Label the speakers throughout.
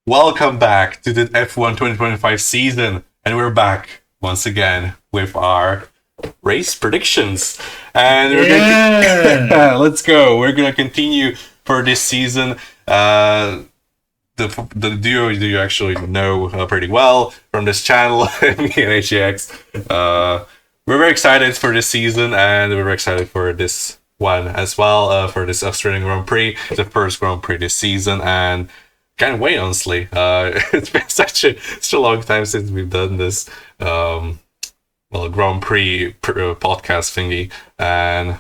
Speaker 1: Welcome back to the F1 2025 season, and we're back once again with our race predictions. And we're
Speaker 2: Yeah.
Speaker 1: let's go. We're gonna continue for this season. The duo you actually know pretty well from this channel, me and HAX. We're very excited for this season, and we're very excited for this one as well. For this Australian Grand Prix, the first Grand Prix this season, and can't wait, honestly. It's been such a long time since we've done this Grand Prix podcast thingy, and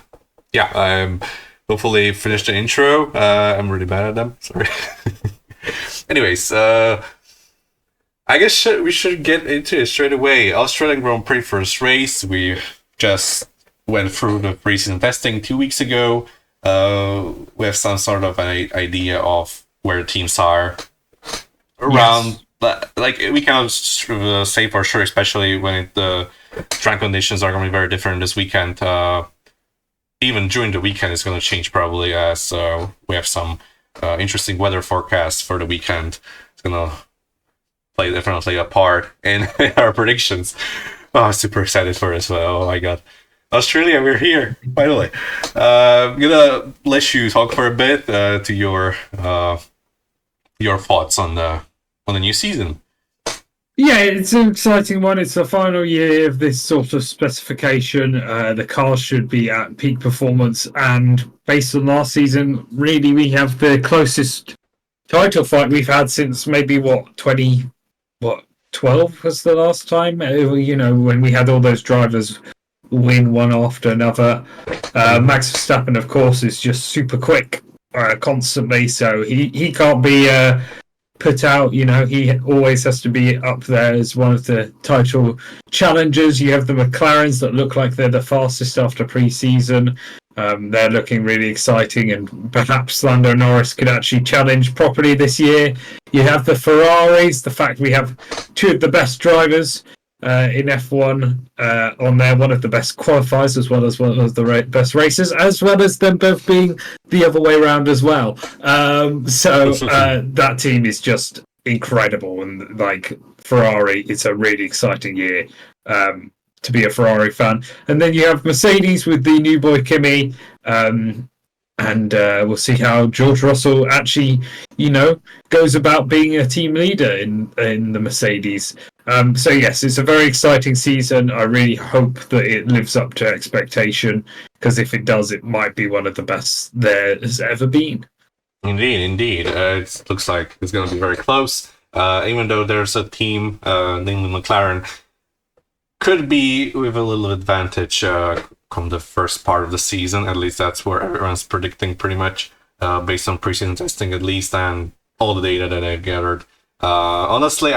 Speaker 1: yeah, I'm hopefully finished the intro. I'm really bad at them. Sorry. Anyways, I guess we should get into it straight away. Australian Grand Prix first race. We just went through the pre-season testing 2 weeks ago. We have some sort of an idea of where the teams are around. Yes. Like we cannot say for sure, especially when the track conditions are going to be very different this weekend. Even during the weekend, it's going to change probably, as we have some interesting weather forecasts for the weekend. It's going to play definitely a part in our predictions. Oh, I'm super excited for this. Oh my god. Australia, we're here finally. I'm gonna let you talk for a bit to your thoughts on the new season.
Speaker 2: Yeah, it's an exciting one. It's the final year of this sort of specification. The cars should be at peak performance, and based on last season, really we have the closest title fight we've had since maybe 12 was the last time. When we had all those drivers win one after another. Max Verstappen, of course, is just super quick constantly, so he can't be put out. He always has to be up there as one of the title challengers. You have the McLarens that look like they're the fastest after pre-season. They're looking really exciting, and perhaps Lando Norris could actually challenge properly this year. You have the Ferraris, the fact we have two of the best drivers in F1 on there, one of the best qualifiers as well as one of the best racers, as well as them both being the other way around as well. That team is just incredible, and like Ferrari, it's a really exciting year to be a Ferrari fan. And then you have Mercedes with the new boy Kimi, and we'll see how George Russell actually, goes about being a team leader in the Mercedes. So yes, it's a very exciting season. I really hope that it lives up to expectation, because if it does, it might be one of the best there has ever been.
Speaker 1: Indeed. It looks like it's going to be very close. Even though there's a team, namely McLaren, could be with a little advantage come the first part of the season. At least that's where everyone's predicting, pretty much, based on preseason testing at least, and all the data that I gathered. Honestly,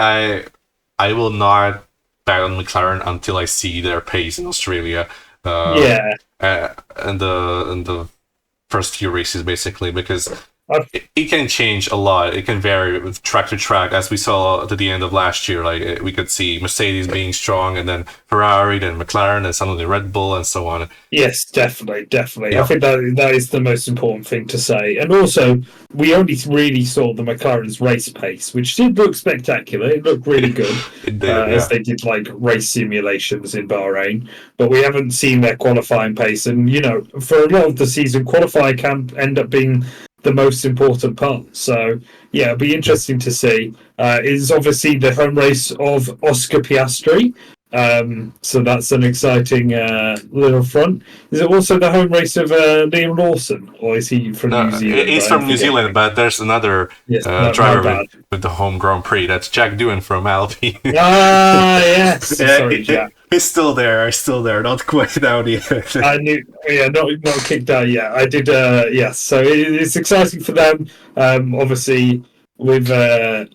Speaker 1: I will not bet on McLaren until I see their pace in Australia. And the first few races, basically, because it can change a lot. It can vary with track to track, as we saw at the end of last year. Like, we could see Mercedes being strong, and then Ferrari, then McLaren, and suddenly Red Bull, and so on.
Speaker 2: Yes, definitely. Yeah. I think that is the most important thing to say. And also, we only really saw the McLaren's race pace, which did look spectacular. It looked really good, as they did like race simulations in Bahrain. But we haven't seen their qualifying pace, and for a lot of the season, qualifying can end up being the most important part. So yeah, it'll be interesting to see. It's obviously the home race of Oscar Piastri, so that's an exciting little front. Is it also the home race of Liam Lawson, or is he from New Zealand?
Speaker 1: He's from New Zealand, but there's another driver with the home Grand Prix. That's Jack Doohan from Alpine.
Speaker 2: Yes. Sorry, Jack.
Speaker 1: He's still there. Not quite out yet.
Speaker 2: I knew. Yeah, not kicked out yet. I did. Yes. So it's exciting for them. Obviously, with Jack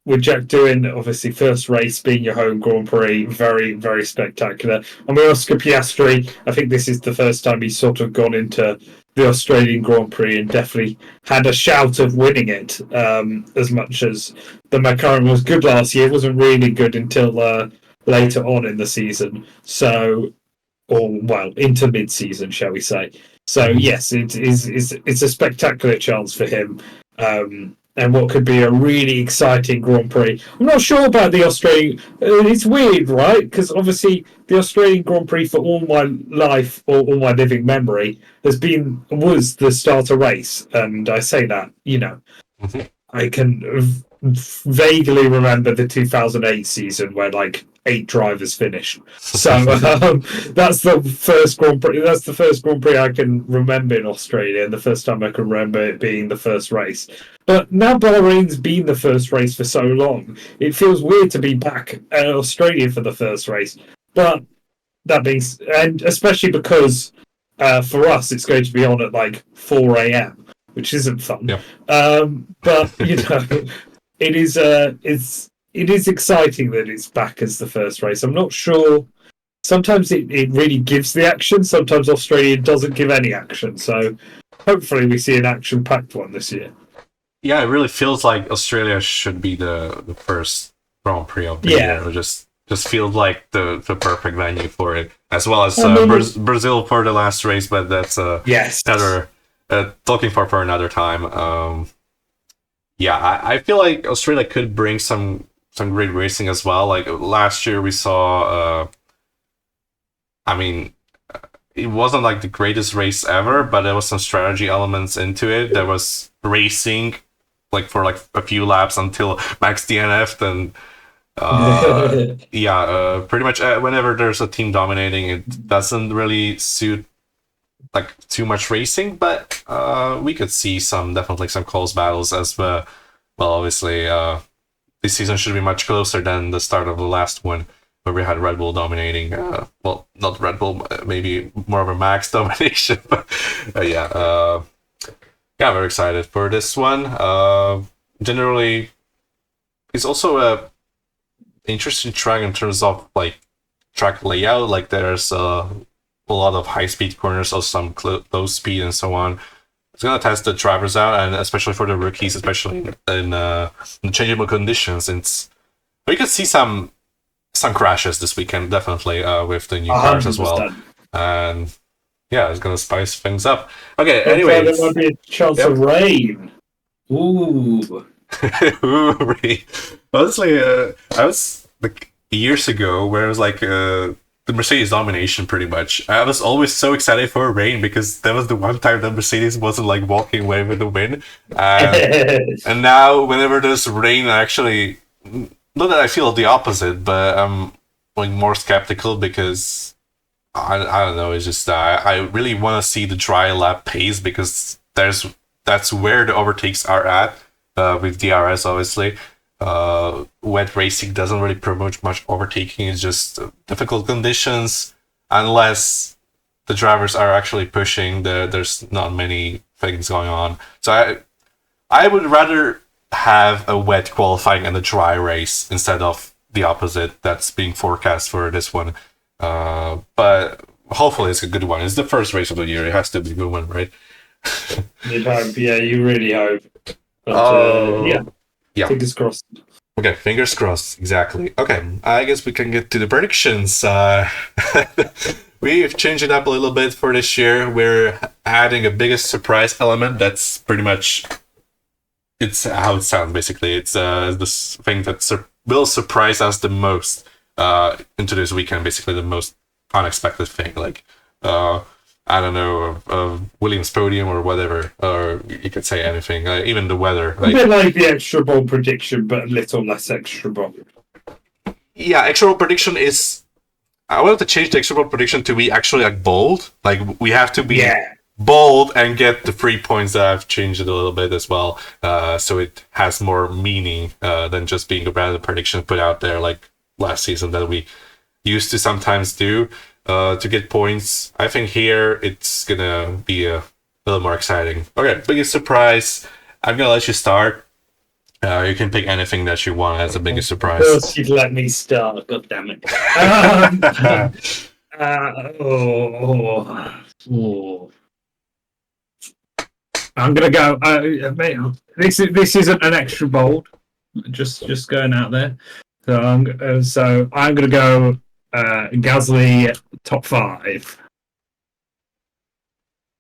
Speaker 2: Doohan, obviously first race being your home Grand Prix, very, very spectacular. And with Oscar Piastri, I think this is the first time he's sort of gone into the Australian Grand Prix and definitely had a shout of winning it. As much as the McLaren was good last year, it wasn't really good until later on in the season. Into mid-season, shall we say. So yes, it's a spectacular chance for him. and what could be a really exciting Grand Prix. I'm not sure about the Australian. It's weird, right? Because obviously the Australian Grand Prix for all my life or all my living memory was the starter race, and I say that I can vaguely remember the 2008 season where like 8 drivers finished. So that's the first Grand Prix. That's the first Grand Prix I can remember in Australia, and the first time I can remember it being the first race. But now Bahrain's been the first race for so long, it feels weird to be back in Australia for the first race. But and especially because for us it's going to be on at like 4 a.m., which isn't fun.
Speaker 1: Yep.
Speaker 2: But it is it is exciting that it's back as the first race. I'm not sure. Sometimes it really gives the action. Sometimes Australia doesn't give any action. So hopefully we see an action-packed one this year.
Speaker 1: Yeah, it really feels like Australia should be the first Grand Prix of the year. It just feels like the perfect venue for it, as well as Brazil for the last race. But that's another talking for another time. I feel like Australia could bring some great racing as well. Like last year we saw. It wasn't like the greatest race ever, but there was some strategy elements into it. There was racing, like for like a few laps until Max DNF'd, and pretty much whenever there's a team dominating, it doesn't really suit like too much racing. But we could see definitely some close battles as well. Obviously, this season should be much closer than the start of the last one, where we had Red Bull dominating. Not Red Bull, maybe more of a Max domination. But very excited for this one. Generally, it's also a interesting track in terms of like track layout. Like there's a lot of high speed corners, also some low speed and so on. It's gonna test the drivers out, and especially for the rookies, especially in changeable conditions. We could see some crashes this weekend, definitely, with the new cars as well. And it's gonna spice things up. Okay, anyway,
Speaker 2: there might be a chance of rain. Ooh.
Speaker 1: Rain. Honestly, I was like years ago where it was like the Mercedes domination pretty much. I was always so excited for rain because that was the one time that Mercedes wasn't like walking away with the win. And now whenever there's rain, I actually, not that I feel the opposite, but I'm like more skeptical because I don't know. It's just I really want to see the dry lap pace because that's where the overtakes are at with DRS, obviously. Wet racing doesn't really promote much overtaking. It's just difficult conditions. Unless the drivers are actually pushing, there's not many things going on. So I would rather have a wet qualifying and a dry race instead of the opposite that's being forecast for this one. But hopefully it's a good one. It's the first race of the year. It has to be a good one, right?
Speaker 2: You'd hope, you really hope. But, fingers crossed.
Speaker 1: Okay, fingers crossed, exactly. Okay, I guess we can get to the predictions. We've changed it up a little bit for this year. We're adding a biggest surprise element. That's pretty much it's how it sounds, basically. It's this thing that will surprise us the most into this weekend, basically the most unexpected thing. Like, I don't know, Williams podium or whatever, or you could say anything, even the weather.
Speaker 2: A bit like the extra ball prediction, but a little less extra ball.
Speaker 1: Yeah, extra ball prediction is. I wanted to change the extra ball prediction to be actually like bold. Like we have to be bold and get the 3 points that I've changed it a little bit as well, so it has more meaning than just being a random prediction put out there like last season that we used to sometimes do. To get points. I think here it's gonna be a little more exciting. Okay, biggest surprise. I'm gonna let you start. You can pick anything that you want as the biggest surprise.
Speaker 2: First, you'd let me start. God damn it. I'm gonna go. This isn't an extra bold. Just going out there. So I'm gonna go. Gasly top 5.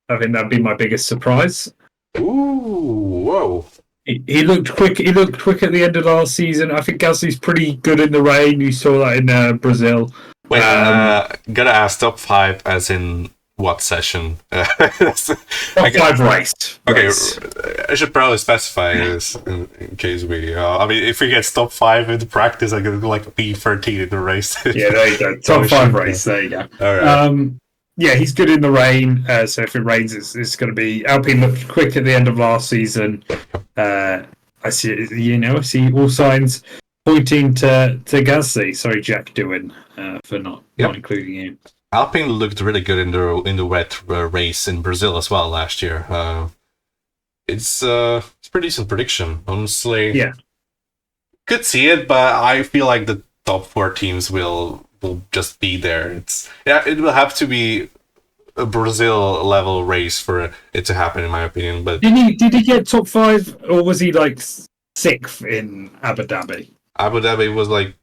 Speaker 2: I think that'd be my biggest surprise.
Speaker 1: Ooh, whoa.
Speaker 2: He looked quick. He looked quick at the end of last season. I think Gasly's pretty good in the rain. You saw that in Brazil.
Speaker 1: Wait, gotta ask top five as in what session?
Speaker 2: Top five race.
Speaker 1: Okay,
Speaker 2: Race.
Speaker 1: I should probably specify this in case we. I mean, if we get top five in the practice, I could go like P13 in the race.
Speaker 2: Yeah, there you go. Top five race. There you go.
Speaker 1: All right.
Speaker 2: Yeah, he's good in the rain. So if it rains, it's going to be. Alpine looked quick at the end of last season. I see all signs pointing to Gasly. Sorry, Jack Doohan, for not including him.
Speaker 1: Alpine looked really good in the wet race in Brazil as well last year. It's pretty decent prediction, honestly.
Speaker 2: Yeah,
Speaker 1: could see it, but I feel like the top four teams will just be there. It will have to be a Brazil level race for it to happen, in my opinion. But
Speaker 2: did he get top five, or was he like sixth in Abu Dhabi?
Speaker 1: Abu Dhabi was like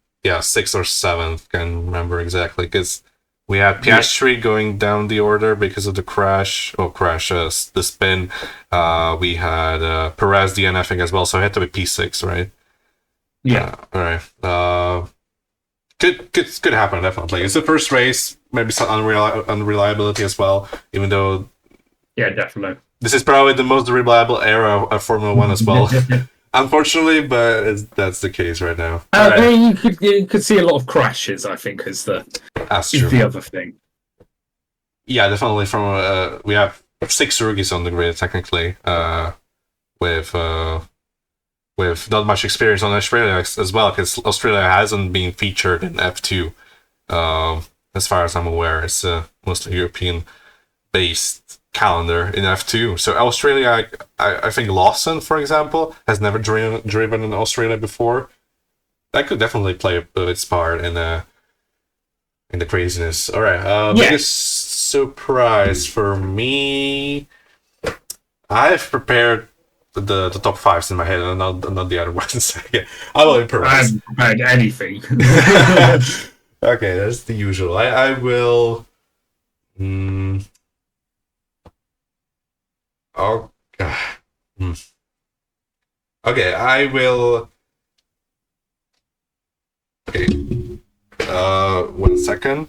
Speaker 1: sixth or seventh. Can't remember exactly because we had Piastri going down the order because of the the spin. We had Perez DNFing as well, so it had to be P6, right?
Speaker 2: Yeah.
Speaker 1: All right. Could happen, definitely. It's the first race, maybe some unreliability as well, even though...
Speaker 2: Yeah, definitely.
Speaker 1: This is probably the most reliable era of Formula 1 as well. Unfortunately, but that's the case right now.
Speaker 2: Right. You could see a lot of crashes, I think, is the other thing.
Speaker 1: Yeah, definitely. We have 6 rookies on the grid, technically, with not much experience on Australia as well, because Australia hasn't been featured in F2, as far as I'm aware. It's mostly European-based calendar in F2. So Australia, I think Lawson, for example, has never driven in Australia before. That could definitely play its part in the craziness. All right, biggest surprise for me, I've prepared the top fives in my head and not the other ones. I will improvise.
Speaker 2: I haven't prepared anything.
Speaker 1: Okay, that's the usual. I will. Oh. Okay, I will. Okay. 1 second.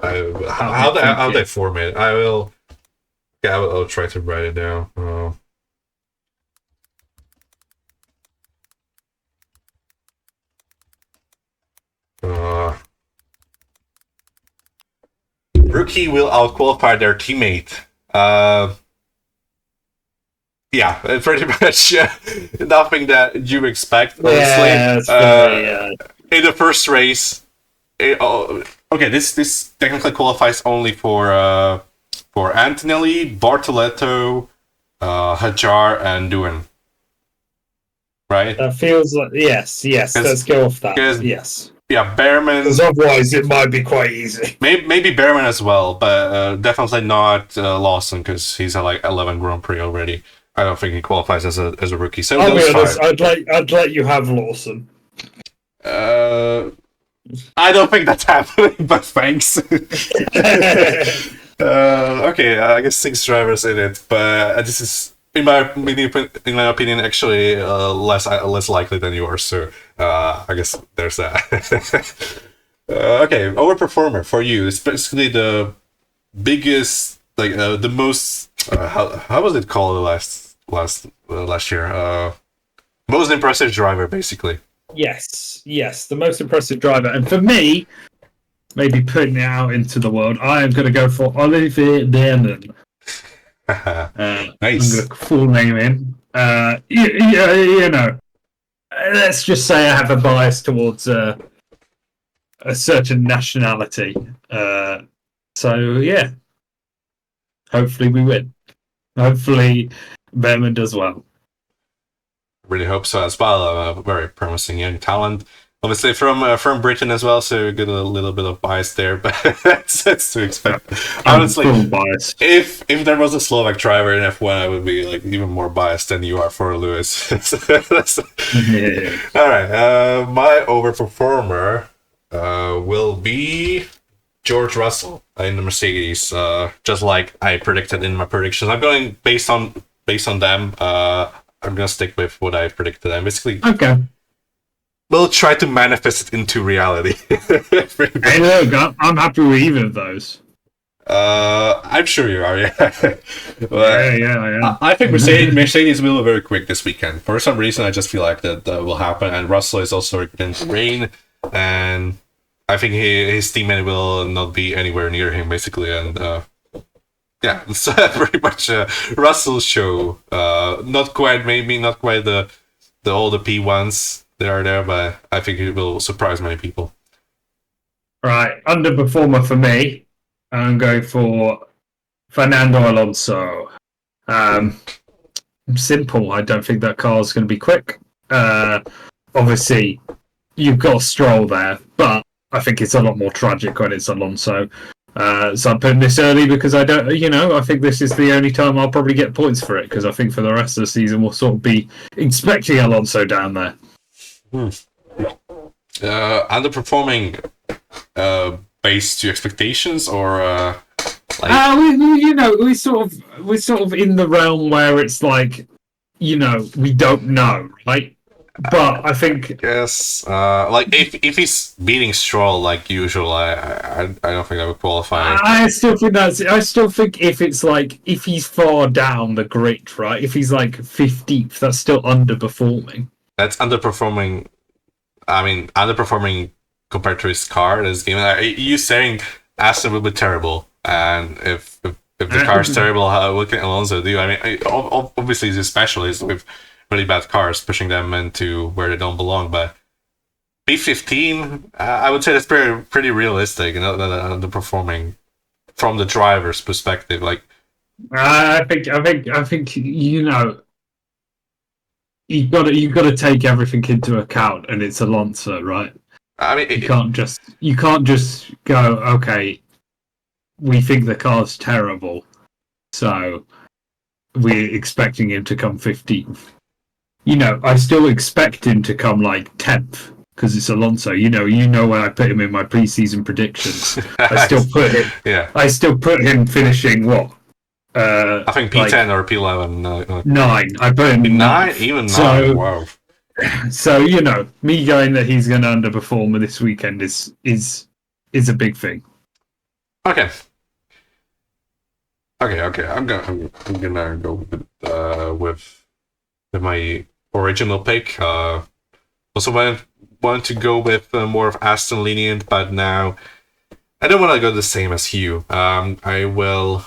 Speaker 1: How they format? I will. Yeah, I'll try to write it down. Rookie will outqualify their teammate. Yeah, pretty much nothing that you expect, honestly. In the first race, this technically qualifies only for Antonelli, Bartoletto, Hajar, and Doohan. Right?
Speaker 2: That feels like yes. Let's go off that. Yes.
Speaker 1: Yeah, Behrman.
Speaker 2: Because otherwise, it might be quite easy.
Speaker 1: Maybe Behrman as well, but definitely not Lawson because he's at like 11 Grand Prix already. I don't think he qualifies as a rookie. So
Speaker 2: I'll be honest, I'd let you have Lawson.
Speaker 1: I don't think that's happening, but thanks. Okay, I guess 6 drivers in it, but this is, in my opinion, actually less likely than yours. So I guess there's that. Okay, overperformer for you. It's basically the biggest, like the most. How was it called last year? Most impressive driver, basically.
Speaker 2: Yes, the most impressive driver, and for me, maybe putting it out into the world, I am going to go for Olivier Behrman.
Speaker 1: Nice.
Speaker 2: I'm going to full name him. You know, let's just say I have a bias towards a certain nationality. So yeah, hopefully we win. Hopefully Behrman does well.
Speaker 1: Really hope so as well. A very promising young talent. Obviously from Britain as well, so get a little bit of bias there, but that's to expect. Honestly, if there was a Slovak driver in F1, I would be like even more biased than you are for Lewis.
Speaker 2: Yeah.
Speaker 1: All right, my overperformer will be George Russell in the Mercedes, just like I predicted in my predictions. I'm going based on based on them, I'm gonna stick with what I predicted. And basically,
Speaker 2: Okay.
Speaker 1: we'll try to manifest it into reality.
Speaker 2: Hey, look, I'm happy with either of those.
Speaker 1: I'm sure you are. Yeah.
Speaker 2: Yeah, I am.
Speaker 1: I think Mercedes will be very quick this weekend. For some reason, I just feel like that will happen. And Russell is also in rain, and I think his teammate will not be anywhere near him, basically. And yeah, it's pretty much Russell's show. Not quite the all the P1s that are there, but I think it will surprise many people.
Speaker 2: Right, underperformer for me. I'm going for Fernando Alonso. Simple. I don't think that car is going to be quick. Obviously, you've got a Stroll there, but I think it's a lot more tragic when it's Alonso. So I'm putting this early because I don't, I think this is the only time I'll probably get points for it because I think for the rest of the season we'll sort of be expecting Alonso down there.
Speaker 1: Underperforming based to expectations, or
Speaker 2: we're sort of in the realm where it's like, we don't know, right? But I think
Speaker 1: yes, like if he's beating Stroll like usual, I don't think that would qualify.
Speaker 2: I still think if it's like if he's far down the grid, right? If he's like 15th, that's still underperforming.
Speaker 1: That's underperforming. I mean, underperforming compared to his car. This game, you saying Aston will be terrible, and if the car is terrible, what can Alonso do? I mean, obviously he's a specialist with really bad cars, pushing them into where they don't belong. But P15, I would say that's pretty realistic. Underperforming from the driver's perspective, like.
Speaker 2: I think you've got to take everything into account, and it's Alonso, right?
Speaker 1: I mean,
Speaker 2: you can't just go, okay, we think the car's terrible, so we're expecting him to come 15th. I still expect him to come like 10th because it's Alonso. When I put him in my preseason predictions, I still put him finishing what?
Speaker 1: I think P10 or P11.
Speaker 2: 9. I put him
Speaker 1: 9, even 9.
Speaker 2: So,
Speaker 1: wow.
Speaker 2: So me going that he's going to underperform this weekend is a big thing.
Speaker 1: Okay. I'm gonna go with my original pick. Also wanted to go with more of Aston lenient, but now I don't want to go the same as you. I will.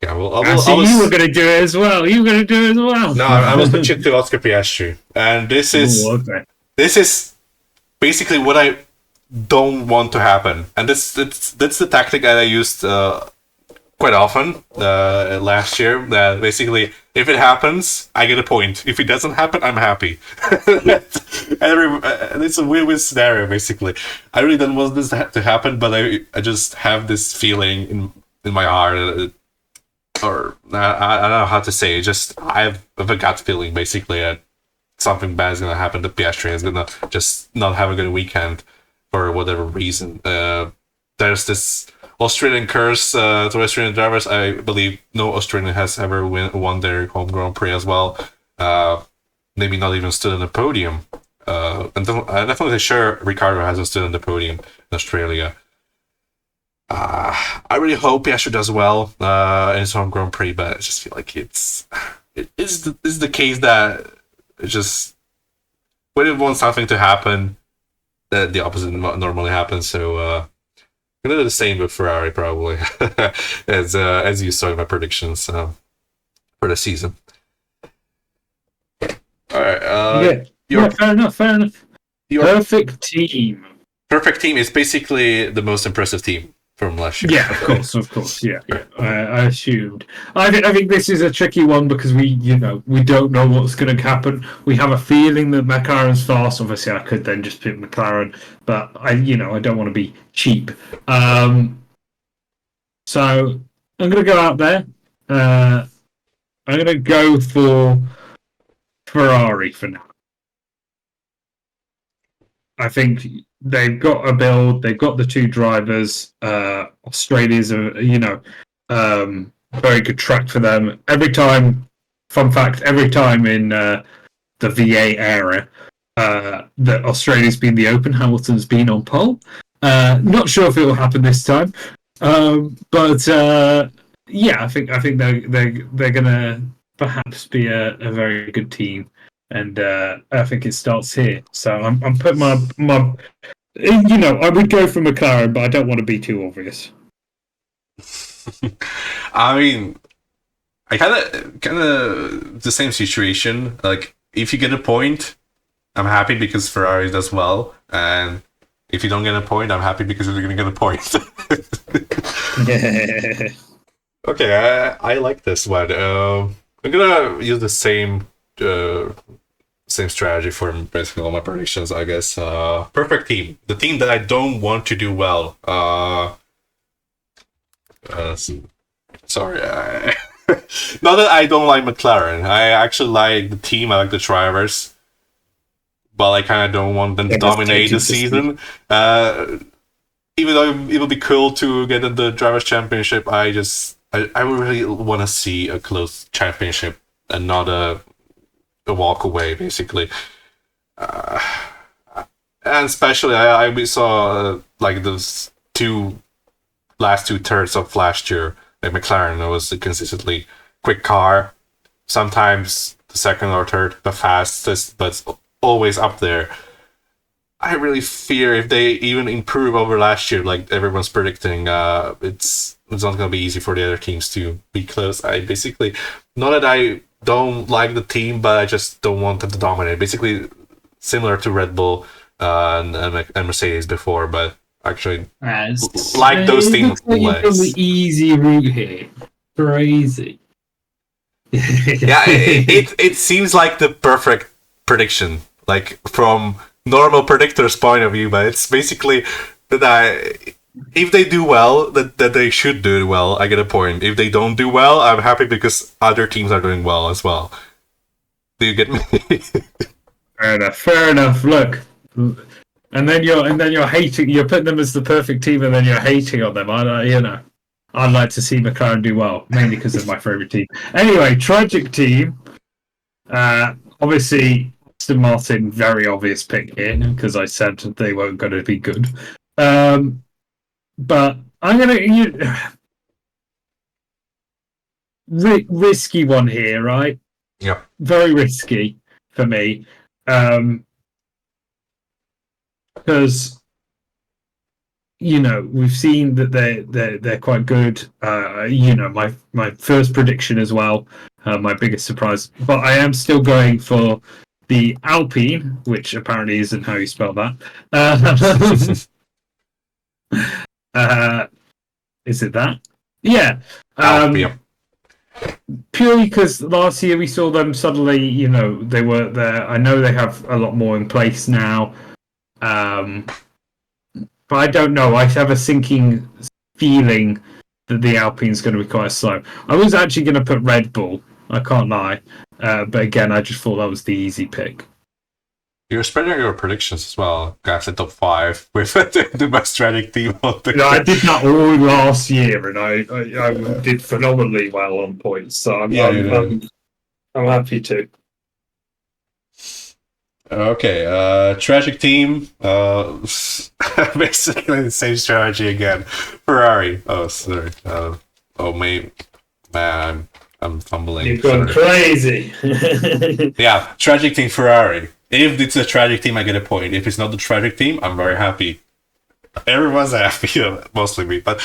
Speaker 1: Yeah,
Speaker 2: you were going to do it as well.
Speaker 1: No, I was switching to Oscar Piastri, and this is basically what I don't want to happen, and that's the tactic that I used quite often last year. That basically, if it happens, I get a point. If it doesn't happen, I'm happy. And it's a win-win scenario. Basically, I really don't want this to happen, but I just have this feeling in my heart. Or I don't know how to say it. Just I have a gut feeling basically that something bad is gonna happen. The Piastri is gonna just not have a good weekend for whatever reason. There's this Australian curse to Australian drivers. I believe no Australian has ever won their home Grand Prix as well. Maybe not even stood on the podium. I'm definitely sure Ricardo hasn't stood on the podium in Australia. I really hope Piastri does well in his home Grand Prix, but I just feel like it is the case that it just when it wants something to happen, that the opposite normally happens. So I'm gonna do the same with Ferrari probably, as you saw in my predictions for the season. All right.
Speaker 2: Fair enough. Perfect team.
Speaker 1: Perfect team is basically the most impressive team from last year.
Speaker 2: Yeah, of course. Yeah. I assumed. I think this is a tricky one because we don't know what's going to happen. We have a feeling that McLaren's fast. Obviously, I could then just pick McLaren, but I don't want to be cheap. So I'm going to go out there. I'm going to go for Ferrari for now. I think they've got a build. They've got the two drivers. Australia's, very good track for them. Every time, fun fact, every time in the VA era that Australia's been the Open, Hamilton's been on pole. Not sure if it will happen this time, but yeah, I think they're gonna perhaps be a very good team, and I think it starts here. So I'm putting my I would go for McLaren, but I don't want to be too obvious.
Speaker 1: I mean, I kind of the same situation. Like, if you get a point, I'm happy because Ferrari does well, and if you don't get a point, I'm happy because you're gonna get a point. Okay, I like this one. I'm gonna use the same strategy for basically all my predictions, I guess. Perfect team, the team that I don't want to do well. Sorry, not that I don't like McLaren. I actually like the team. I like the drivers, but I kind of don't want them to dominate the season. Even though it would be cool to get in the drivers' championship, I really want to see a close championship and not a walk away, basically. And especially, we saw like those last two thirds of last year. Like McLaren was a consistently quick car, sometimes the second or third, the fastest, but always up there. I really fear if they even improve over last year, like everyone's predicting, it's not going to be easy for the other teams to be close. I basically, not that I don't like the team, but I just don't want them to dominate. Basically, similar to Red Bull and Mercedes before, but actually like those teams less.
Speaker 2: The easy route here, crazy.
Speaker 1: Yeah, it seems like the perfect prediction, like from normal predictor's point of view, but it's basically that if they do well, that they should do well, I get a point. If they don't do well, I'm happy because other teams are doing well as well. Do you get me?
Speaker 2: Fair enough. Look, and then you're hating. You're putting them as the perfect team, and then you're hating on them. I'd like to see McLaren do well, mainly because of my favorite team. Anyway, tragic team. Obviously, Aston Martin, very obvious pick here because I said they weren't going to be good. But I'm going to risky one here, right?
Speaker 1: Yeah.
Speaker 2: Very risky for me. Because we've seen that they're quite good. My first prediction as well, my biggest surprise. But I am still going for the Alpine, which apparently isn't how you spell that. Is it that? Yeah.
Speaker 1: Yep.
Speaker 2: Purely because last year we saw them suddenly, they were there. I know they have a lot more in place now. But I don't know. I have a sinking feeling that the Alpine's going to be quite slow. I was actually going to put Red Bull. I can't lie. But again, I just thought that was the easy pick.
Speaker 1: You're spreading your predictions as well. Got the top 5 with the best tragic team on the
Speaker 2: I did that all last year, and I did phenomenally well on points. So I'm happy to.
Speaker 1: Okay, tragic team. Basically the same strategy again. Ferrari. Oh, sorry. Man, I'm fumbling.
Speaker 2: You've gone crazy.
Speaker 1: Yeah, tragic team Ferrari. If it's a tragic team, I get a point. If it's not the tragic team, I'm very happy. Everyone's happy, mostly me. But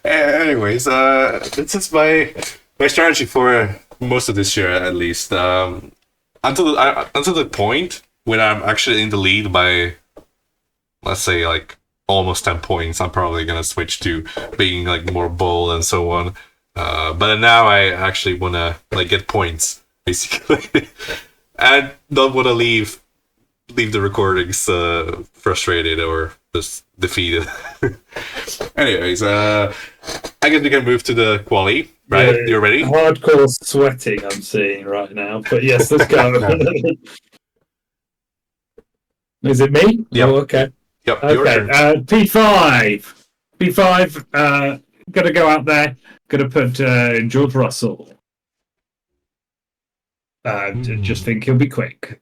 Speaker 1: anyways, this is my strategy for most of this year, at least. Until the point when I'm actually in the lead by, let's say, like almost 10 points, I'm probably gonna switch to being like more bold and so on. But now I actually wanna like get points, basically. I don't want to leave the recordings frustrated or just defeated. Anyways, I guess we can move to the quali, right?
Speaker 2: Yeah,
Speaker 1: You're ready?
Speaker 2: Hardcore sweating I'm seeing right now. But yes, let's go. Is it me?
Speaker 1: Yep.
Speaker 2: Oh, okay.
Speaker 1: Yep,
Speaker 2: Okay.
Speaker 1: your turn.
Speaker 2: P5. P5, gonna go out there. Gonna put George Russell. Just think he'll be quick,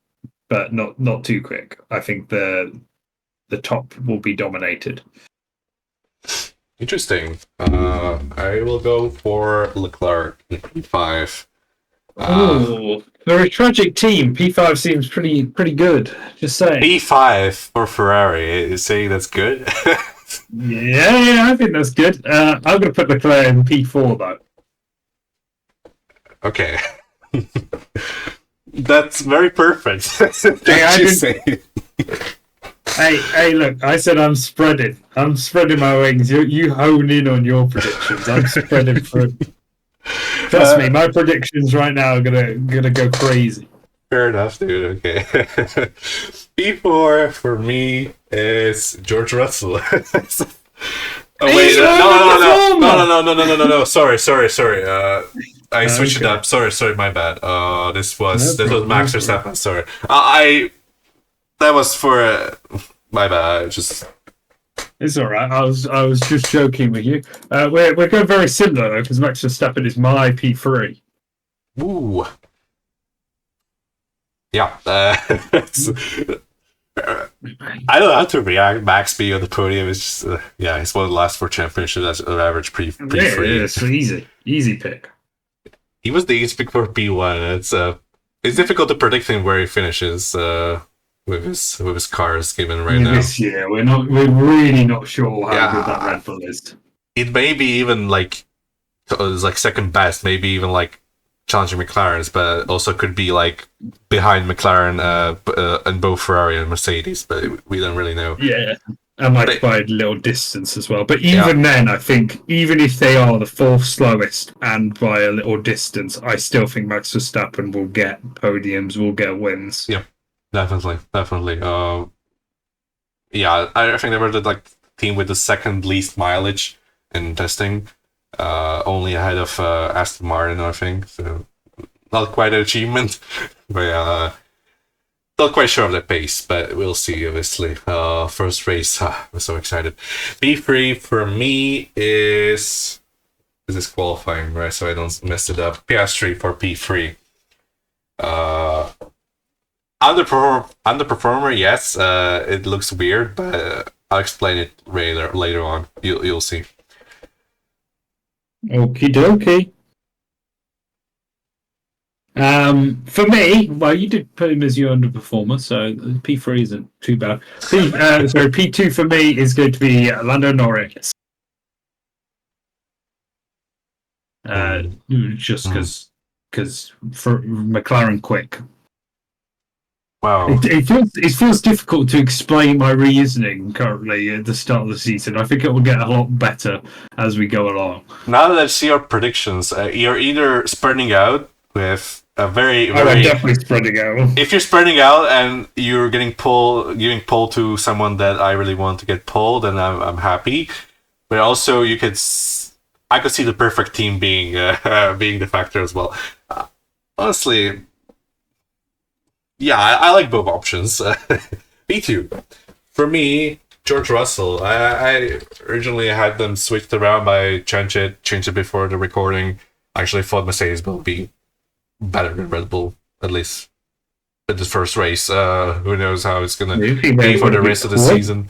Speaker 2: but not too quick. I think the top will be dominated.
Speaker 1: Interesting. I will go for Leclerc in P5.
Speaker 2: Oh, they're a tragic team. P5 seems pretty good. Just saying.
Speaker 1: P5 for Ferrari. Is saying that's good?
Speaker 2: Yeah, I think that's good. I'm going to put Leclerc in P4 though.
Speaker 1: Okay. That's very perfect.
Speaker 2: Hey, look, I said I'm spreading. I'm spreading my wings. You hone in on your predictions. I'm spreading through. Trust me, my predictions right now are gonna go crazy.
Speaker 1: Fair enough, dude. Okay. P4 for me is George Russell. Oh wait, no. Sorry. I switched it up. Sorry, my bad. This was Max Verstappen. Sorry, that was for my bad.
Speaker 2: It's all right. I was just joking with you. We're going very similar though, because Max Verstappen is my P3.
Speaker 1: Ooh, yeah. I don't know how to react. Max being on the podium is just he's one of the last 4 championships as an average P3.
Speaker 2: Yeah, it's easy pick.
Speaker 1: He was the easy pick for P1. It's difficult to predict him where he finishes with his cars given right now.
Speaker 2: This year, we're really not sure how good that Red Bull is.
Speaker 1: It may be even like second best, maybe even like challenging McLaren's, but also could be like behind McLaren and both Ferrari and Mercedes, but we don't really know.
Speaker 2: Yeah, and like by a little distance as well. But even then, I think even if they are the 4th slowest and by a little distance, I still think Max Verstappen will get podiums, will get wins.
Speaker 1: Yeah, definitely. I think they were the team with the second least mileage in testing. Only ahead of Aston Martin, I think. So not quite an achievement, but not quite sure of the pace. But we'll see. Obviously, first race. I'm so excited. P3 for me is this qualifying, right? So I don't mess it up. Piastri for P3. Underperformer, yes. It looks weird, but I'll explain it later on. You'll see.
Speaker 2: Okie dokie. For me, well, you did put him as your underperformer, so P3 isn't too bad. P2 for me is going to be Lando Norris. Just because for McLaren quick.
Speaker 1: Wow.
Speaker 2: It feels difficult to explain my reasoning currently at the start of the season. I think it will get a lot better as we go along.
Speaker 1: Now that I see your predictions, you're either spreading out with a very
Speaker 2: I'm definitely spreading out.
Speaker 1: If you're spreading out and you're giving pull to someone that I really want to get pulled, then I'm happy. But also, I could see the perfect team being the factor as well. Honestly. Yeah, I like both options. P2. For me, George Russell. I originally had them switched around by changed it before the recording. I actually thought Mercedes will be better than Red Bull, at least in the first race. Who knows how it's going to be for the rest of the season.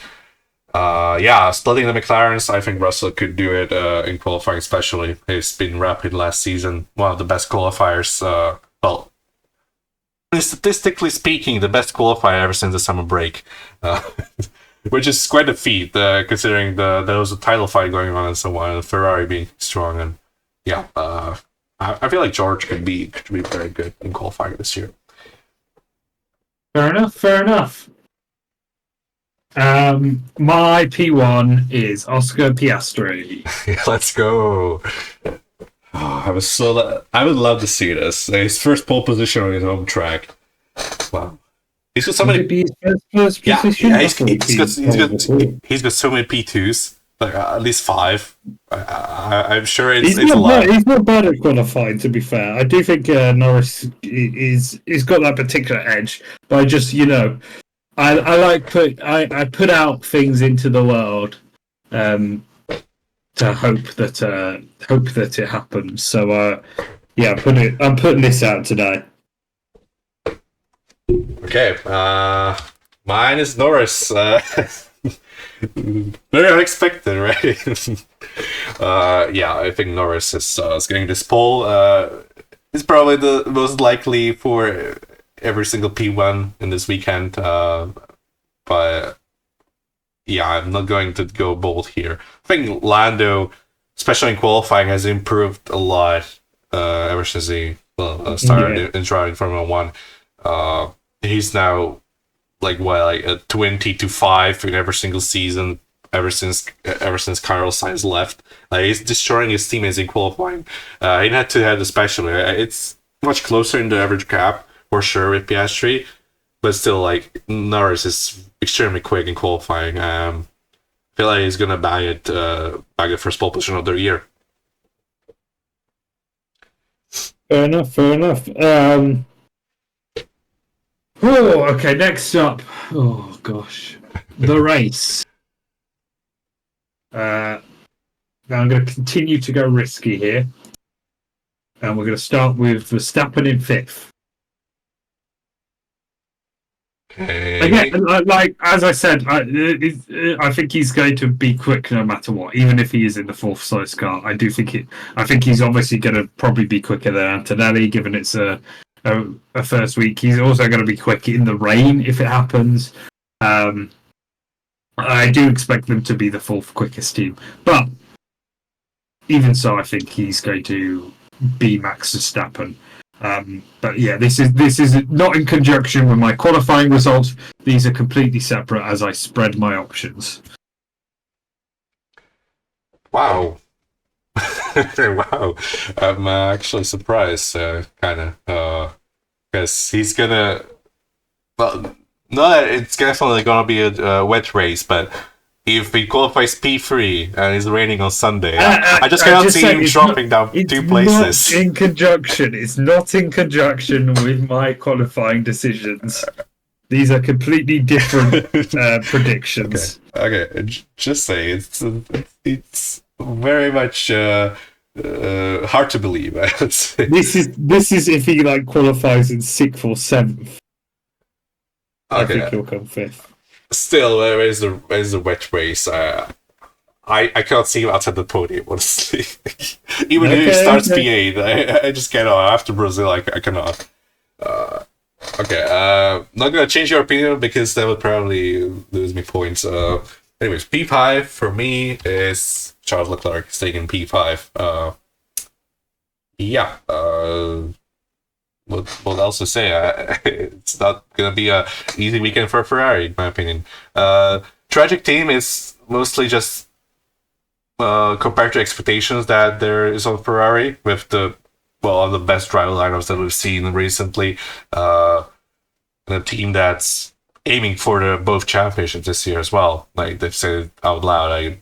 Speaker 1: Splitting the McLarens, I think Russell could do it in qualifying especially. He's been rapid last season. One of the best qualifiers. Statistically speaking, the best qualifier ever since the summer break, which is quite a feat considering there was a title fight going on and so on, and Ferrari being strong. And I feel like George could be very good in qualifying this year.
Speaker 2: Fair enough. My P1 is Oscar Piastri.
Speaker 1: Let's go. I would love to see this. His first pole position on his home track. Wow. He's got so many. He's got so many P2s. Like at least 5. I'm sure it's a lot.
Speaker 2: He's not bad at qualifying, to be fair. I do think Norris is got that particular edge. But I just, I put out things into the world. hope that it happens. So yeah, I'm putting this out today.
Speaker 1: Okay, mine is Norris. Very unexpected, right? Yeah, I think Norris is getting this pole. It's probably the most likely for every single P1 in this weekend. But yeah, I'm not going to go bold here. I think Lando, especially in qualifying, has improved a lot ever since he started in driving Formula One. He's now like a 20-5 in every single season ever since Carlos Sainz left. Like, he's destroying his teammates in qualifying. He had to have especially. It's much closer in the average gap for sure with Piastri, but still, like, Norris is extremely quick in qualifying. I feel like he's gonna bag the first pole position of the year.
Speaker 2: Fair enough. Okay, next up. Oh gosh, the race. Now I'm going to continue to go risky here, and we're going to start with Verstappen in fifth.
Speaker 1: Okay.
Speaker 2: Again, like as I said, I think he's going to be quick no matter what, even if he is in the fourth slowest car. I think he's obviously going to probably be quicker than Antonelli, given it's a first week. He's also going to be quick in the rain if it happens. I do expect them to be the fourth quickest team, but even so, I think he's going to be Max Verstappen. But yeah, this is not in conjunction with my qualifying results. These are completely separate as I spread my options.
Speaker 1: Wow. Wow. I'm actually surprised, kind of, because he's gonna. Well, no, it's definitely gonna be a wet race, but if he qualifies P3 and it's raining on Sunday, I just cannot see him dropping down two places.
Speaker 2: It's not in conjunction with my qualifying decisions. These are completely different predictions.
Speaker 1: Okay. Just say it's very much hard to believe. I would say
Speaker 2: this is if he like qualifies in sixth or seventh. I think he'll come fifth.
Speaker 1: Still, where's the wet race? I cannot see him outside the podium, honestly. Even if he starts P8, I just cannot. After Brazil, I cannot. Not gonna change your opinion because that would probably lose me points. Anyways, P5 for me is Charles Leclerc staying in P5. What else to say? It's not gonna be a easy weekend for Ferrari, in my opinion. Tragic team is mostly just compared to expectations that there is on Ferrari with the best driver lineups that we've seen recently. And a team that's aiming for both championships this year as well. Like, they've said out loud,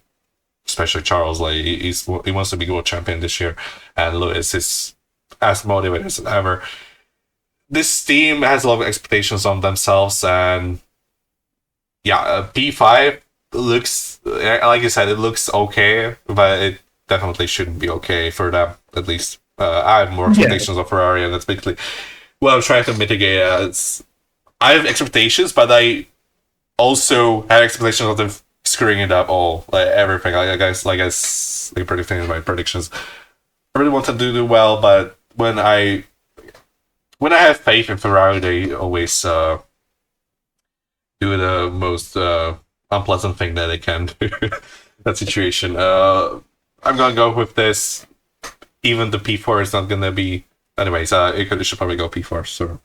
Speaker 1: especially Charles, like he wants to be world champion this year, and Lewis is as motivated as ever. This team has a lot of expectations on themselves, and P5 looks, like you said, it looks okay, but it definitely shouldn't be okay for them, at least. I have more expectations of Ferrari, and that's basically what I'm trying to mitigate. I have expectations, but I also had expectations of them screwing it up all, like everything. Like predicting in my predictions. I really want them to do well, but when I have faith in Ferrari, they always do the most unpleasant thing that they can do. That situation. I'm gonna go with this. Even the P4 is not gonna be. Anyways, it should probably go P4. So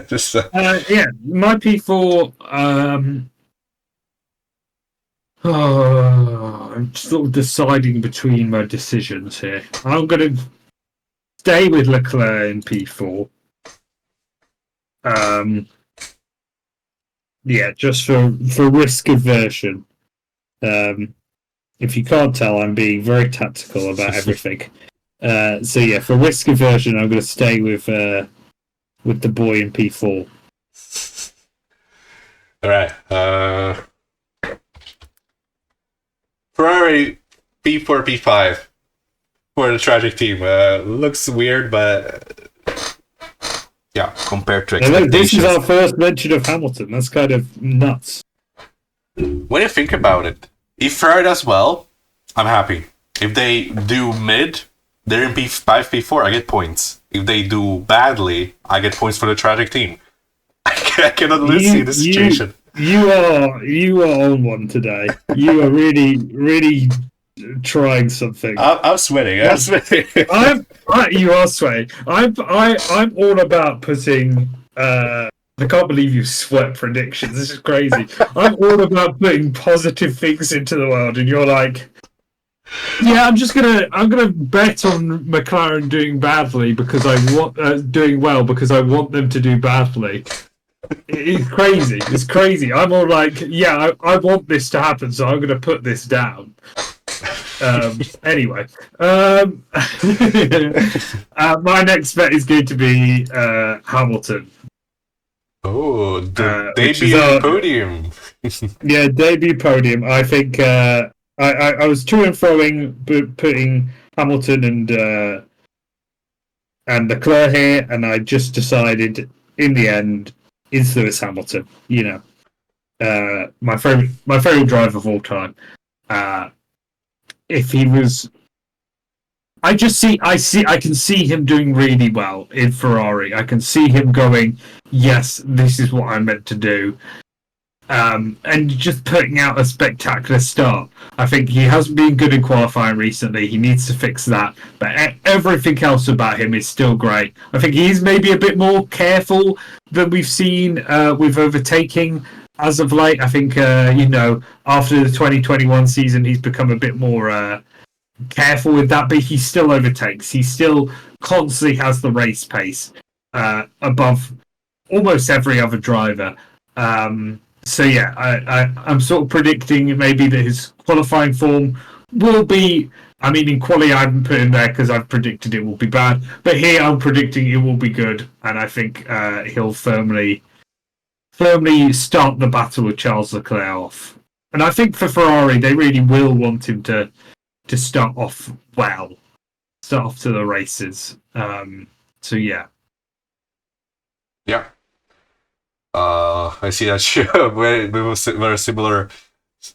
Speaker 1: just
Speaker 2: my P4. I'm sort of deciding between my decisions here. I'm gonna stay with Leclerc in P4. Just for risk aversion. If you can't tell, I'm being very tactical about everything. For risk aversion, I'm going to stay with the boy in P4.
Speaker 1: All right. Ferrari P4, P5 for the tragic team. Looks weird, but yeah, compared to expectations.
Speaker 2: This is our first mention of Hamilton. That's kind of nuts.
Speaker 1: When you think about it, if Ferrari does well, I'm happy. If they do mid, they're in P5, P4, I get points. If they do badly, I get points for the tragic team. I cannot see the situation.
Speaker 2: You are on one today. You are really trying something.
Speaker 1: I'm sweating. I'm sweating.
Speaker 2: You are sweating. I'm all about putting. I can't believe you sweat predictions. This is crazy. I'm all about putting positive things into the world, and you're like, yeah, I'm gonna bet on McLaren doing badly because I want doing well because I want them to do badly. It's crazy. It's crazy. I'm all like, yeah, I want this to happen, so I'm gonna put this down. Anyway, my next bet is going to be Hamilton.
Speaker 1: Oh, the debut podium.
Speaker 2: Yeah, debut podium. I think I was to and froing putting Hamilton and Leclerc here, and I just decided in the end it's Lewis Hamilton. You know, my favorite driver of all time. If he was, I can see him doing really well in Ferrari. I can see him going, yes, this is what I'm meant to do. And just putting out a spectacular start. I think he hasn't been good in qualifying recently. He needs to fix that. But everything else about him is still great. I think he's maybe a bit more careful than we've seen with overtaking as of late. I think, after the 2021 season, he's become a bit more careful with that. But he still overtakes. He still constantly has the race pace above almost every other driver. So yeah, I'm sort of predicting maybe that his qualifying form will be. I mean, in quali I haven't put him there because I've predicted it will be bad, but here I'm predicting it will be good, and I think he'll firmly start the battle with Charles Leclerc off. And I think for Ferrari, they really will want him to start off well, start off to the races. So yeah.
Speaker 1: Yeah. I see that very similar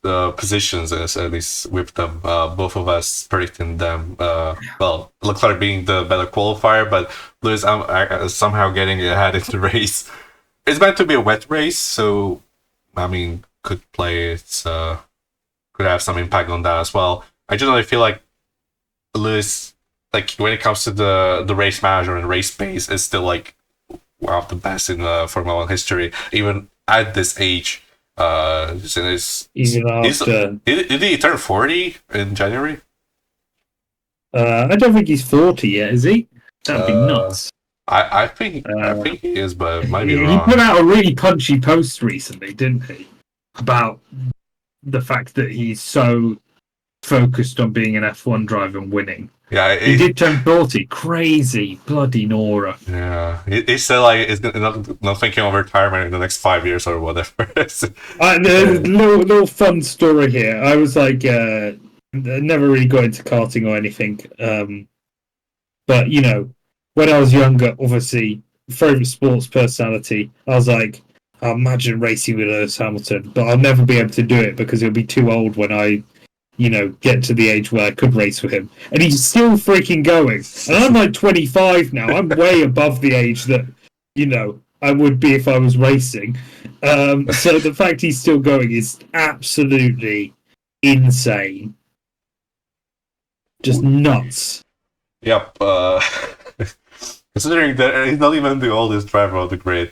Speaker 1: positions, as at least with them. Both of us predicting them. Well, Leclerc being the better qualifier, but Lewis somehow getting ahead in the race. It's meant to be a wet race, so I mean, could have some impact on that as well. I generally feel like Lewis, like when it comes to the race manager and race pace, is still like one of the best in Formula One history, even at this age.
Speaker 2: Even after,
Speaker 1: did he turn 40 in January?
Speaker 2: I don't think he's 40 yet, is he? That'd be nuts.
Speaker 1: I think he is, but it might be wrong.
Speaker 2: He put out a really punchy post recently, didn't he? About the fact that he's so focused on being an F1 driver and winning.
Speaker 1: Yeah,
Speaker 2: he did turn 40. Crazy, bloody Nora.
Speaker 1: Yeah, he said like he's not thinking of retirement in the next 5 years or whatever.
Speaker 2: Little fun story here. I was like, never really got into karting or anything. But you know, when I was younger, obviously, favorite sports personality. I was like, I imagine racing with Lewis Hamilton, but I'll never be able to do it because he'll be too old when I get to the age where I could race with him. And he's still freaking going. And I'm like 25 now. I'm way above the age that, I would be if I was racing. So the fact he's still going is absolutely insane. Just nuts.
Speaker 1: Yep. Considering that he's not even the oldest driver of the grid.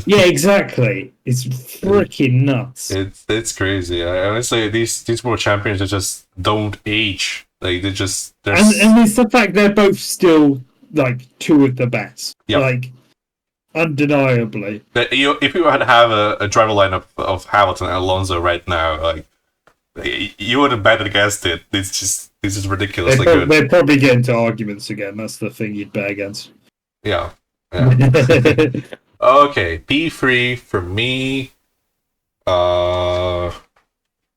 Speaker 2: Yeah, exactly. It's freaking nuts.
Speaker 1: It's crazy. Honestly, these world champions just don't age. Like and
Speaker 2: it's the fact they're both still like two of the best.
Speaker 1: Yep.
Speaker 2: Like undeniably.
Speaker 1: If you had to have a driver lineup of Hamilton and Alonso right now, like you would have betted against it. This is ridiculously good.
Speaker 2: They'd probably get into arguments again. That's the thing you'd bet against.
Speaker 1: Yeah. Okay, P3 for me.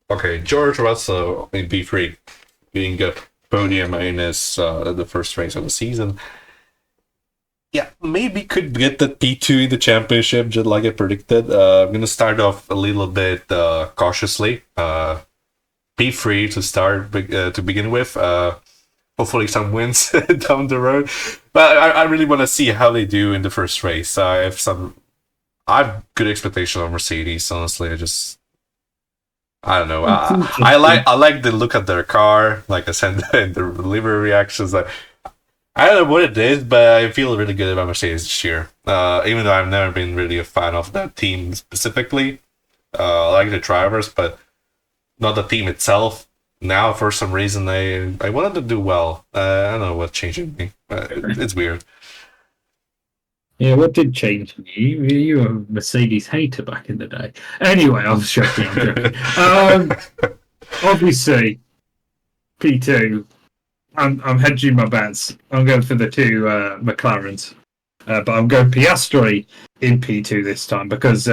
Speaker 1: Okay, George Russell in P3. getting a podium in his the first race of the season. Yeah, maybe could get the P2 in the championship, just like I predicted. I'm gonna start off a little bit cautiously. P3 to start to begin with. Hopefully some wins down the road. But I really want to see how they do in the first race. I have good expectation of Mercedes. Honestly, I don't know. I like the look of their car. Like I said, the livery reactions. I don't know what it is, but I feel really good about Mercedes this year. Even though I've never been really a fan of that team specifically. I like the drivers, but not the team itself. Now, for some reason, I wanted to do well. I don't know what's changing me. It's weird.
Speaker 2: Yeah, what did change you? You were a Mercedes hater back in the day. Anyway, I'm joking. Obviously, P2. I'm hedging my bets. I'm going for the two McLarens, but I'm going Piastri in P2 this time because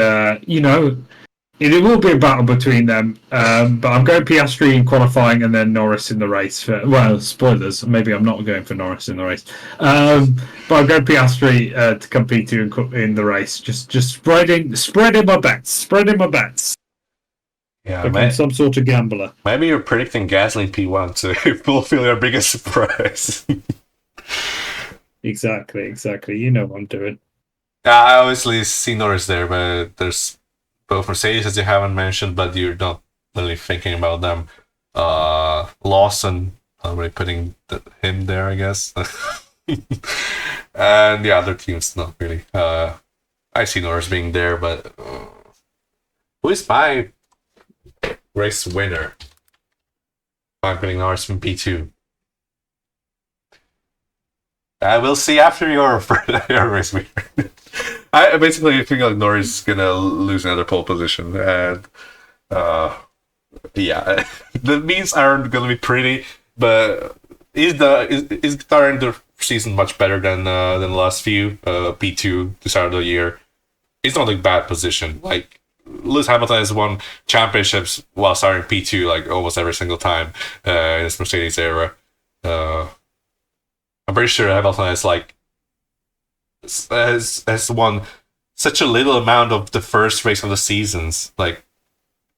Speaker 2: it will be a battle between them. But I'm going Piastri in qualifying and then Norris in the race. Well, spoilers. Maybe I'm not going for Norris in the race. But I'm going Piastri to come P2 in the race. Just spreading my bets. Spreading my bets.
Speaker 1: Yeah,
Speaker 2: I'm some sort of gambler.
Speaker 1: Maybe you're predicting Gasly P1 to fulfill your biggest surprise.
Speaker 2: Exactly. You know what I'm doing.
Speaker 1: I obviously see Norris there, but there's both Mercedes, as you haven't mentioned, but you're not really thinking about them. Lawson, I'm really putting him there, I guess. And the other teams, not really. I see Norris being there, but who is my race winner? I'm putting Norris in P2. We'll see after your race winner. I basically think like Norris is gonna lose another pole position, and yeah, the means aren't gonna be pretty. But is guitar in the season much better than the last few P2 to start of the year? It's not a bad position. Like Lewis Hamilton has won championships while starting P2 like almost every single time in his Mercedes era. I'm pretty sure Hamilton has won such a little amount of the first race of the seasons. Like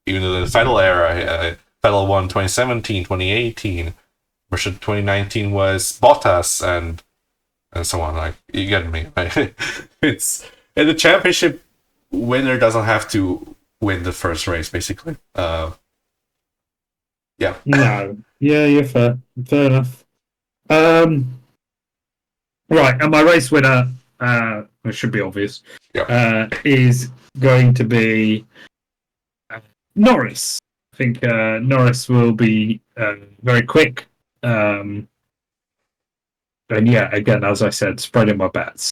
Speaker 1: even in the Vettel era, Vettel won 2017, 2018. Versus 2019 was Bottas and so on. Like you get me. Right? It's and the championship winner doesn't have to win the first race, basically. Yeah.
Speaker 2: No. Yeah, fair enough. Right, and my race winner, it should be obvious, is going to be Norris. I think Norris will be very quick. And yeah, again, as I said, spreading my bets.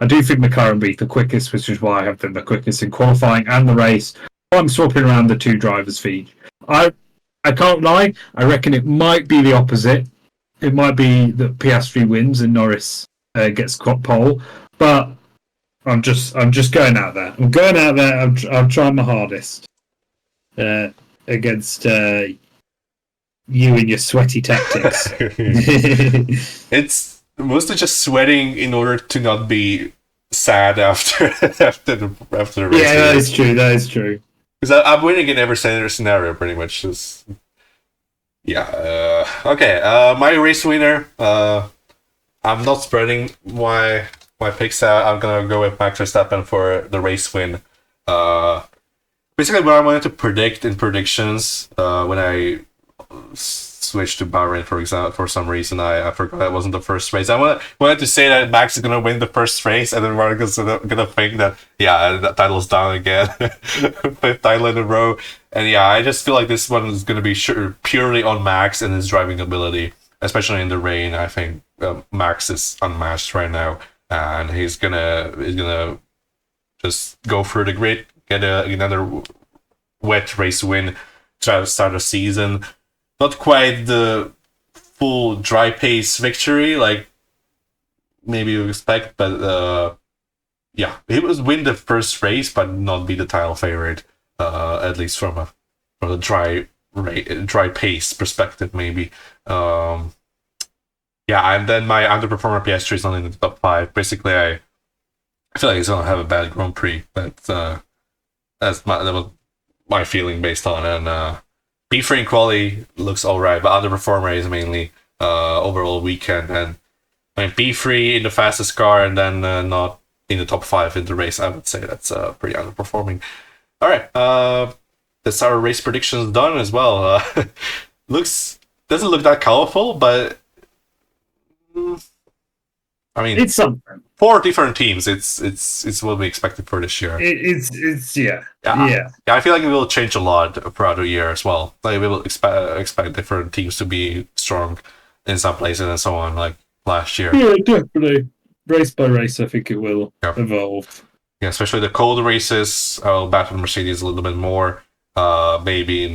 Speaker 2: I do think McLaren will be the quickest, which is why I have them the quickest in qualifying and the race. I'm swapping around the two drivers for each. I can't lie. I reckon it might be the opposite. It might be that Piastri wins and Norris gets pole, but I'm just going out there. I'm going out there. I'm trying my hardest against you and your sweaty tactics.
Speaker 1: It's mostly just sweating in order to not be sad after the race.
Speaker 2: Yeah, that is true.
Speaker 1: Because I'm winning in every scenario, pretty much. Just yeah. Okay. My race winner. I'm not spreading my picks out. I'm gonna go with Max Verstappen for the race win. Basically, what I wanted to predict in predictions when I switched to Bahrain, for example, for some reason I forgot that wasn't the first race. I wanted to say that Max is gonna win the first race, and then we're gonna think that the title's down again, 5th title in a row, and yeah, I just feel like this one is gonna be purely on Max and his driving ability, especially in the rain. I think Max is unmatched right now, and he's gonna just go through the grid, get another wet race win, try to start a season. Not quite the full dry pace victory like maybe you expect, but yeah, he was win the first race, but not be the title favorite. At least from the dry dry pace perspective, maybe. Yeah, and then my underperformer Piastri is not in the top 5. Basically, I feel like he's gonna have a bad Grand Prix. That was my feeling based on it. And P3 in quali looks alright, but underperformer is mainly overall weekend. And I mean P3 in the fastest car and then not in the top 5 in the race. I would say that's pretty underperforming. All right, that's our race predictions done as well. Doesn't look that colorful, but I mean,
Speaker 2: It's something.
Speaker 1: 4 different teams. It's what we expected for this year.
Speaker 2: It's yeah.
Speaker 1: Yeah. I feel like it will change a lot throughout the year as well. Like we will expect different teams to be strong in some places and so on, like last year.
Speaker 2: Yeah, definitely. Race by race, I think it will evolve.
Speaker 1: Yeah, especially the cold races. I'll battle Mercedes a little bit more. Maybe in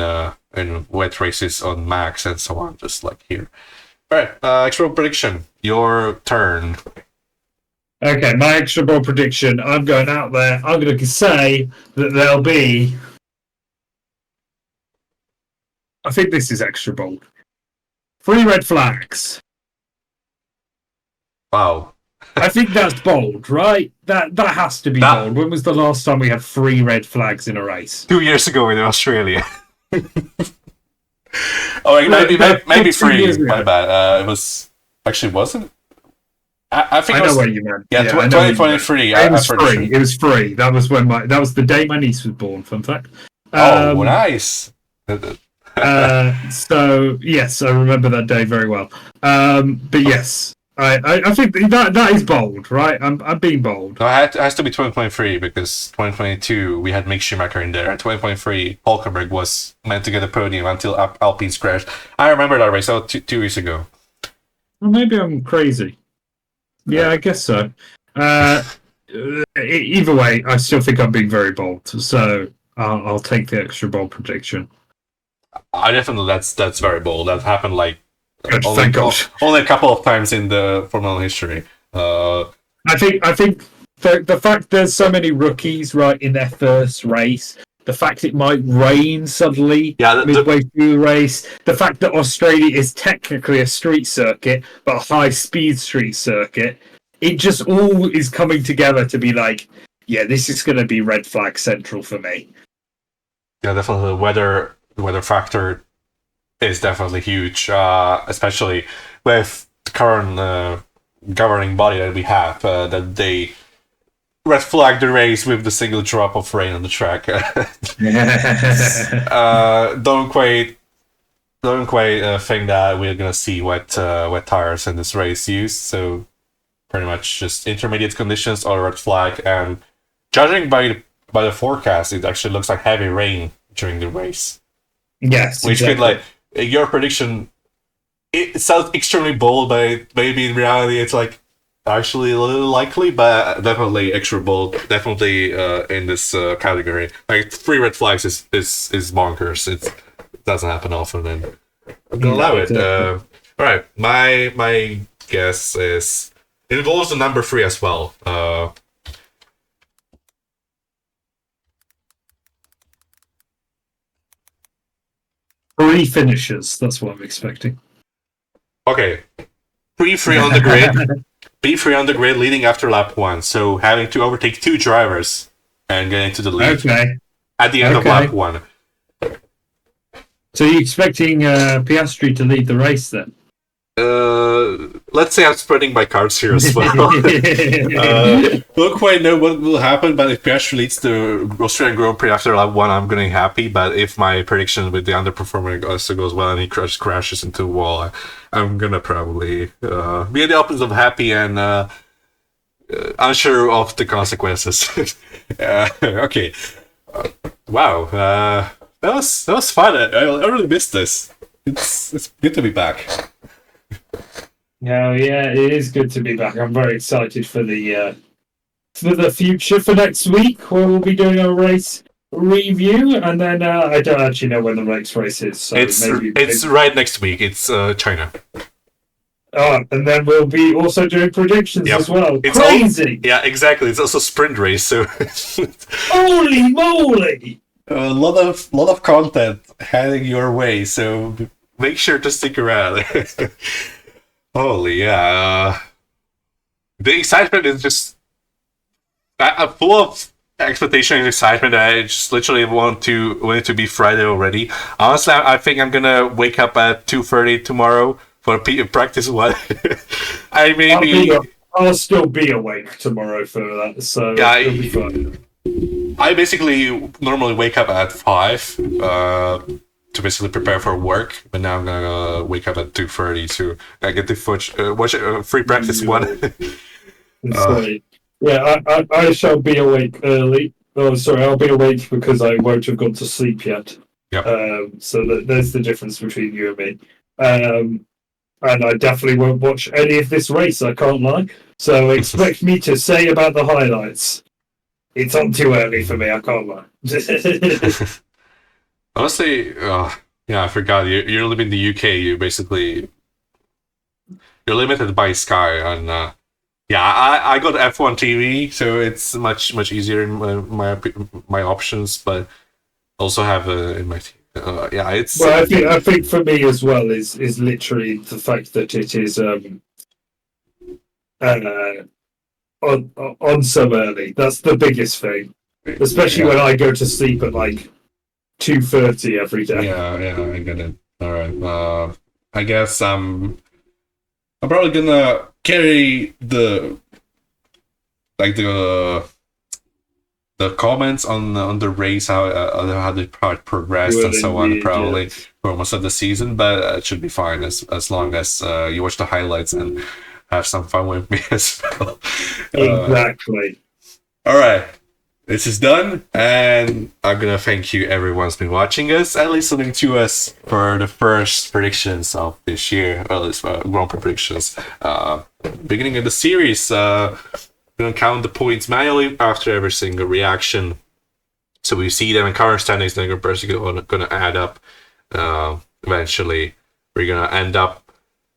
Speaker 1: wet races on Max and so on, just like here. All right, extra prediction. Your turn.
Speaker 2: Okay, my extra ball prediction. I'm going out there. I'm going to say that there'll be. I think this is extra bold. 3 red flags.
Speaker 1: Wow.
Speaker 2: I think that's bold, right? That has to be bold. When was the last time we had 3 red flags in a race?
Speaker 1: 2 years ago in Australia. Oh, maybe 3. My bad. It was actually wasn't. I think
Speaker 2: I know what you meant.
Speaker 1: Yeah, 2023.
Speaker 2: It was free. It was free. That was the day my niece was born. Fun fact.
Speaker 1: Oh, nice.
Speaker 2: So yes, I remember that day very well. But yes, I think that is bold, right? I'm being bold.
Speaker 1: No, it has to be 2023 because 2022 we had Mick Schumacher in there, and 2023 Hulkenberg was meant to get a podium until Alpine's crashed. I remember that race. That was 2 weeks ago.
Speaker 2: Well, maybe I'm crazy. Yeah, I guess so. Either way, I still think I'm being very bold, so I'll take the extra bold prediction.
Speaker 1: I definitely that's very bold. That happened like
Speaker 2: only
Speaker 1: a couple of times in the Formula 1 history.
Speaker 2: I think the fact there's so many rookies right in their first race, the fact it might rain suddenly midway through the race, the fact that Australia is technically a street circuit but a high-speed street circuit, it just all is coming together to be like, yeah, this is going to be red flag central for me.
Speaker 1: Yeah, definitely the weather factor is definitely huge, especially with the current governing body that we have, that they red flag the race with the single drop of rain on the track. Don't quite think that we're gonna see wet tires in this race used. So pretty much just intermediate conditions or red flag. And judging by the forecast, it actually looks like heavy rain during the race.
Speaker 2: Yes,
Speaker 1: which could like your prediction. It sounds extremely bold, but maybe in reality it's like actually a little likely, but definitely extra bold. Definitely in this category. Like 3 red flags is bonkers. It doesn't happen often, and I'm gonna allow it. All right, my guess is it involves the number 3 as well.
Speaker 2: 3 finishes. That's what I'm expecting.
Speaker 1: Okay, P3 on the grid. P3 on the grid leading after lap 1, so having to overtake 2 drivers and get into the lead at the end of lap 1.
Speaker 2: So you're expecting Piastri to lead the race then?
Speaker 1: Let's say I'm spreading my cards here as well. Don't quite know what will happen, but if Piastri leads the Australian Grand Prix after lap 1, I'm going to be happy. But if my prediction with the underperformer also goes well and he crashes into a wall, I'm going to probably be the opposite of happy and unsure of the consequences. Okay. Wow. That was fun. I really missed this. It's good to be back.
Speaker 2: Yeah, it is good to be back. I'm very excited for the future for next week, where we'll be doing a race review, and then I don't actually know when the next race is. So
Speaker 1: it's right next week. It's China.
Speaker 2: And then we'll be also doing predictions as well. It's crazy.
Speaker 1: Yeah, exactly. It's also sprint race. So
Speaker 2: holy moly!
Speaker 1: a lot of content heading your way, so make sure to stick around. Holy yeah, the excitement is just I'm full of expectation and excitement. I just literally want it to be Friday already. Honestly, I think I'm gonna wake up at 2:30 tomorrow for practice one. I maybe
Speaker 2: I'll still be awake tomorrow for that, so
Speaker 1: yeah.
Speaker 2: it'll be fun.
Speaker 1: I basically normally wake up at 5 to basically prepare for work, but now I'm gonna wake up at 2:30 to get the watch free practice one.
Speaker 2: So, yeah, I shall be awake early. Oh, sorry, I'll be awake because I won't have gone to sleep yet.
Speaker 1: Yep.
Speaker 2: So there's the difference between you and me. And I definitely won't watch any of this race. I can't lie. So expect me to say about the highlights. It's on too early for me. I can't lie.
Speaker 1: Honestly, yeah, I forgot. You live in the UK. You're limited by Sky, and yeah, I got F1 TV, so it's much easier in my options, but also have in my yeah, it's
Speaker 2: Well, I think for me as well is literally the fact that it is uh, on so early. That's the biggest thing, especially when I go to sleep at like 2:30 every day.
Speaker 1: Yeah, I get it. All right. I guess I'm probably gonna carry like the comments on the race, how the part progressed and so on, probably for most of the season, but it should be fine as long as you watch the highlights and have some fun with me as well.
Speaker 2: Exactly.
Speaker 1: All right. This is done, and I'm gonna thank you everyone's been watching us and listening to us for the first predictions of this year, or at least Grand Prix predictions. Beginning of the series, we're gonna count the points manually after every single reaction, so we see them in current standings. Then we're gonna add up. Eventually, we're gonna end up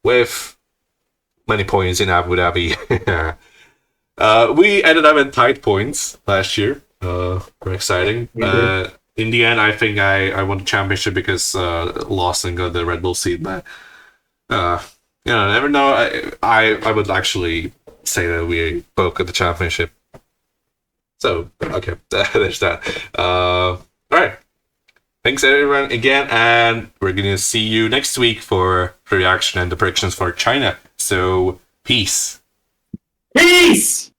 Speaker 1: with many points in Abu Dhabi. We ended up in tight points last year. Very exciting. In the end, I think I won the championship because Lawson got the Red Bull seat. But never know. I would actually say that we both got the championship. So okay, there's that. All right. Thanks everyone again, and we're gonna see you next week for the reaction and the predictions for China. So peace.
Speaker 2: Peace!